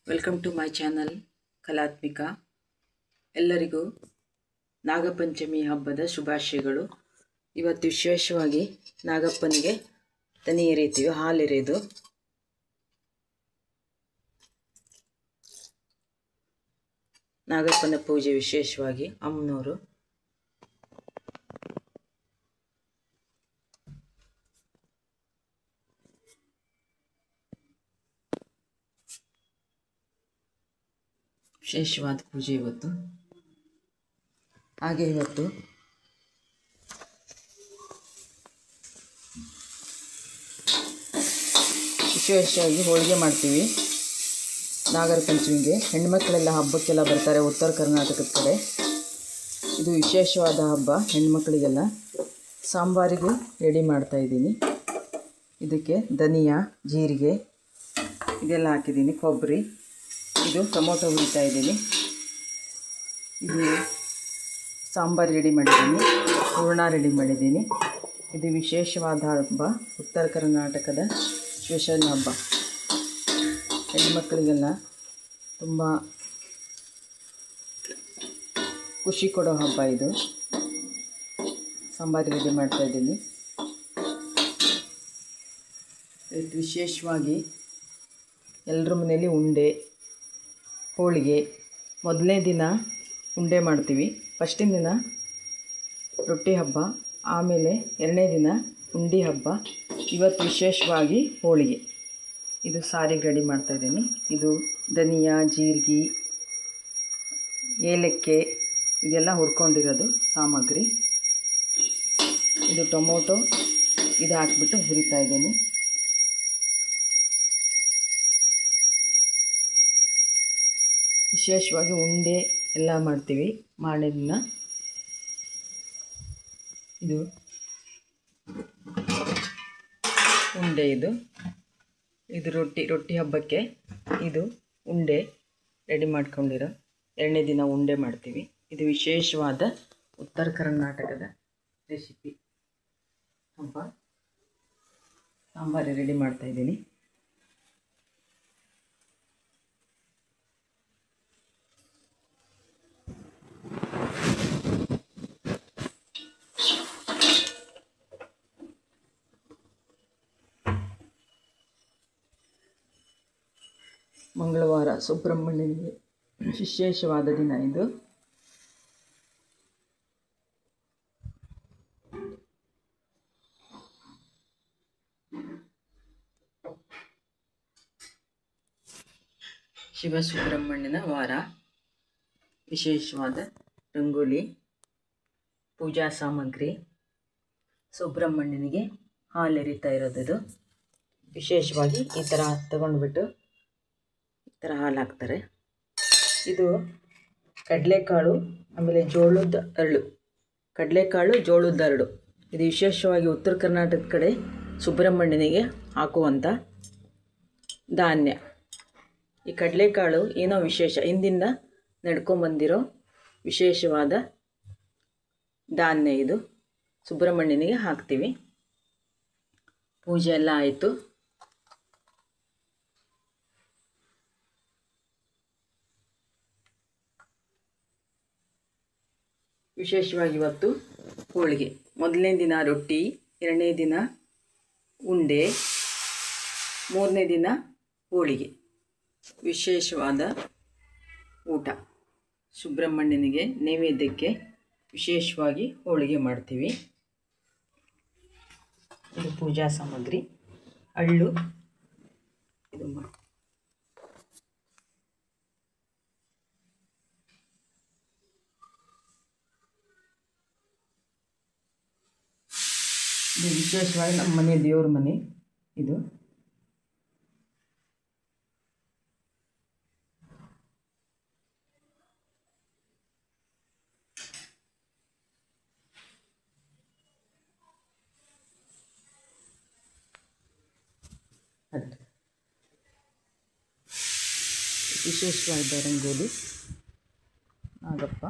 Welcome to my channel Kalatmika. ಎಲ್ಲರಿಗೂ ನಾಗಪಂಚಮಿ ಹಬ್ಬದ ಶುಭಾಶಯಗಳು. ಇವತ್ತು ವಿಶೇಷವಾಗಿ ನಾಗಪ್ಪನಿಗೆ ತನಿ ಎರಿತೀವಿ, ಹಾಲೆರೆದು. ನಾಗಪ್ಪನ ಪೂಜೆ ವಿಶೇಷವಾಗಿ ಅಮ್ಮನವರು ವಿಶೇಷವಾದ ಪೂಜೆ ಇವತ್ತು. ಹಾಗೆ ಇವತ್ತು ವಿಶೇಷವಾಗಿ ಹೋಳಿಗೆ ಮಾಡ್ತೀವಿ. ನಾಗರ ಪಂಚಮಿಗೆ ಹೆಣ್ಮಕ್ಳೆಲ್ಲ ಹಬ್ಬಕ್ಕೆಲ್ಲ ಬರ್ತಾರೆ ಉತ್ತರ ಕರ್ನಾಟಕದ ಕಡೆ. ಇದು ವಿಶೇಷವಾದ ಹಬ್ಬ ಹೆಣ್ಮಕ್ಳಿಗೆಲ್ಲ. ಸಾಂಬಾರಿಗೆ ರೆಡಿ ಮಾಡ್ತಾಯಿದ್ದೀನಿ. ಇದಕ್ಕೆ ಧನಿಯಾ, ಜೀರಿಗೆ ಇದೆಲ್ಲ ಹಾಕಿದ್ದೀನಿ, ಕೊಬ್ಬರಿ, ಇದು ಟೊಮೊಟೊ ಹುರಿತಾ ಇದ್ದೀನಿ. ಇದು ಸಾಂಬಾರು ರೆಡಿ ಮಾಡಿದ್ದೀನಿ, ಹೂರಣ ರೆಡಿ ಮಾಡಿದ್ದೀನಿ. ಇದು ವಿಶೇಷವಾದ ಹಬ್ಬ, ಉತ್ತರ ಕರ್ನಾಟಕದ ಸ್ಪೆಷಲ್ ಹಬ್ಬ. ಹೆಣ್ಮಕ್ಳಿಗೆಲ್ಲ ತುಂಬ ಖುಷಿ ಕೊಡೋ ಹಬ್ಬ ಇದು. ಸಾಂಬಾರು ರೆಡಿ ಮಾಡ್ತಾಯಿದ್ದೀನಿ. ಇದು ವಿಶೇಷವಾಗಿ ಎಲ್ಲರ ಮನೆಯಲ್ಲಿ ಉಂಡೆ, ಹೋಳಿಗೆ. ಮೊದಲನೇ ದಿನ ಉಂಡೆ ಮಾಡ್ತೀವಿ, ಫಸ್ಟಿನ ದಿನ ರೊಟ್ಟಿ ಹಬ್ಬ, ಆಮೇಲೆ ಎರಡನೇ ದಿನ ಉಂಡೆ ಹಬ್ಬ. ಇವತ್ತು ವಿಶೇಷವಾಗಿ ಹೋಳಿಗೆ. ಇದು ಸಾರಿಗೆ ರೆಡಿ ಮಾಡ್ತಾಯಿದ್ದೀನಿ. ಇದು ಧನಿಯಾ, ಜೀರಿಗೆ, ಏಲಕ್ಕಿ ಇದೆಲ್ಲ ಹುರ್ಕೊಂಡಿರೋದು ಸಾಮಗ್ರಿ. ಇದು ಟೊಮೊಟೊ ಇದು ಹಾಕ್ಬಿಟ್ಟು ಹುರಿತಾ ಇದ್ದೀನಿ. ವಿಶೇಷವಾಗಿ ಉಂಡೆ ಎಲ್ಲ ಮಾಡ್ತೀವಿ ಮಾರನೇ ದಿನ. ಇದು ಉಂಡೆ, ಇದು ರೊಟ್ಟಿ ಹಬ್ಬಕ್ಕೆ ಇದು ಉಂಡೆ ರೆಡಿ ಮಾಡ್ಕೊಂಡಿರೋ ಎರಡನೇ ದಿನ ಉಂಡೆ ಮಾಡ್ತೀವಿ. ಇದು ವಿಶೇಷವಾದ ಉತ್ತರ ಕರ್ನಾಟಕದ ರೆಸಿಪಿ ಹಬ್ಬ. ಸಾಂಬಾರು ರೆಡಿ ಮಾಡ್ತಾಯಿದ್ದೀನಿ. ಮಂಗಳವಾರ ಸುಬ್ರಹ್ಮಣ್ಯನಿಗೆ ವಿಶೇಷವಾದ ದಿನ ಇದು. ಶಿವ ಸುಬ್ರಹ್ಮಣ್ಯನ ವಾರ. ವಿಶೇಷವಾದ ರಂಗೋಲಿ, ಪೂಜಾ ಸಾಮಗ್ರಿ, ಸುಬ್ರಹ್ಮಣ್ಯನಿಗೆ ಹಾಲೆರಿತಾ ಇರೋದು. ವಿಶೇಷವಾಗಿ ಈ ಥರ ತಗೊಂಡ್ಬಿಟ್ಟು ಈ ಥರ ಹಾಲು ಹಾಕ್ತಾರೆ. ಇದು ಕಡಲೆಕಾಳು, ಆಮೇಲೆ ಜೋಳದ ಅರಳು, ಕಡಲೆಕಾಳು, ಜೋಳದ ಅರಳು. ಇದು ವಿಶೇಷವಾಗಿ ಉತ್ತರ ಕರ್ನಾಟಕದ ಕಡೆ ಸುಬ್ರಹ್ಮಣ್ಯನಿಗೆ ಹಾಕುವಂಥ ಧಾನ್ಯ. ಈ ಕಡಲೆಕಾಳು ಏನೋ ವಿಶೇಷ, ಹಿಂದಿಂದ ನಡ್ಕೊಂಬಂದಿರೋ ವಿಶೇಷವಾದ ಧಾನ್ಯ ಇದು. ಸುಬ್ರಹ್ಮಣ್ಯನಿಗೆ ಹಾಕ್ತೀವಿ. ಪೂಜೆ ಎಲ್ಲ ಆಯಿತು. ವಿಶೇಷವಾಗಿ ಇವತ್ತು ಹೋಳಿಗೆ. ಮೊದಲನೇ ದಿನ ರೊಟ್ಟಿ, ಎರಡನೇ ದಿನ ಉಂಡೆ, ಮೂರನೇ ದಿನ ಹೋಳಿಗೆ. ವಿಶೇಷವಾದ ಊಟ. ಸುಬ್ರಹ್ಮಣ್ಯನಿಗೆ ನೈವೇದ್ಯಕ್ಕೆ ವಿಶೇಷವಾಗಿ ಹೋಳಿಗೆ ಮಾಡ್ತೀವಿ. ಇದು ಪೂಜಾ ಸಾಮಗ್ರಿ, ಅಳ್ಳು, ಇದು ವಿಶೇಷವಾಗಿ ನಮ್ಮ ಮನೆ ದೇವ್ರ ಮನೆ ಇದು. ವಿಶೇಷವಾದ ರಂಗೋಲಿ ನಾಗಪ್ಪ.